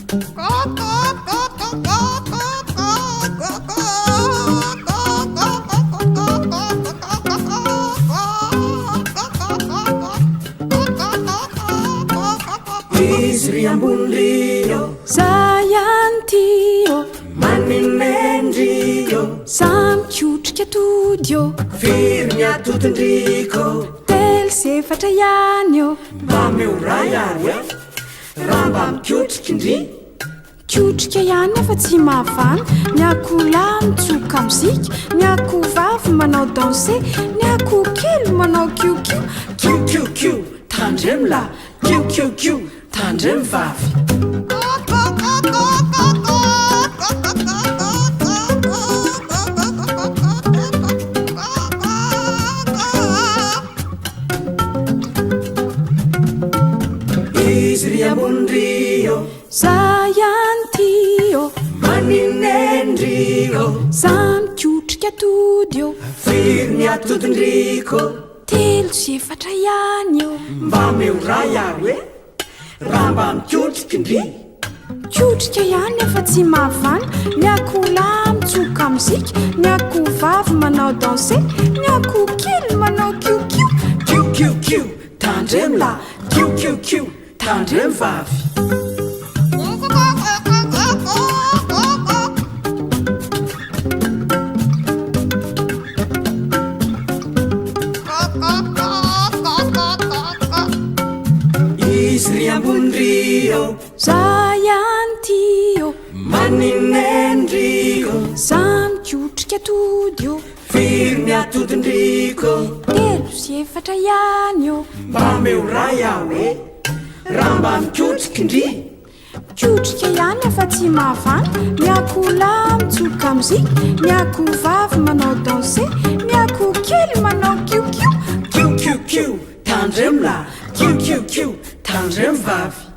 Izy ry ambony rio za ihany tyo maninendrio samy kiotrika tody eo firy ny atotondriko telo sy efatra ihany eo mba meoray ary raha mba mikiotrikindry kiotrika ihany efa tsy mahavany ny akoholahy mitsoka mozika ny akohovavy manao danse ny akohokely manao kiokio kiukiukiu tandremla kiukiukiu tandrem vavy izy ry ambony rio za ihany tyo maninendrio samy kiotrika tody eo firy ny atotondriko telo sy efatra ihany eo mba meoray ary raha mba mikiotrikindry kiotrika ihany efa tsy mahavany ny akoholahy mitsoka mozika ny akohovavy manao danse ny akohokely manao kiokio kiukiukiu tandremla kiukiukiu tandrem vavy izy ry ambony rio za ihany tyo maninendrio samy kiotrika tody eo firy ny atotondriko telo sy efatra ihany eo mba meoray aho raha mba mikiotrikindry kiotrika ihany efa tsy mahavany ny akoholahy mitsoka mozika ny akohovavy manao danse ny akohokely manao kiokio kiukiukiu tandremla kiukiukiu tandrem vavy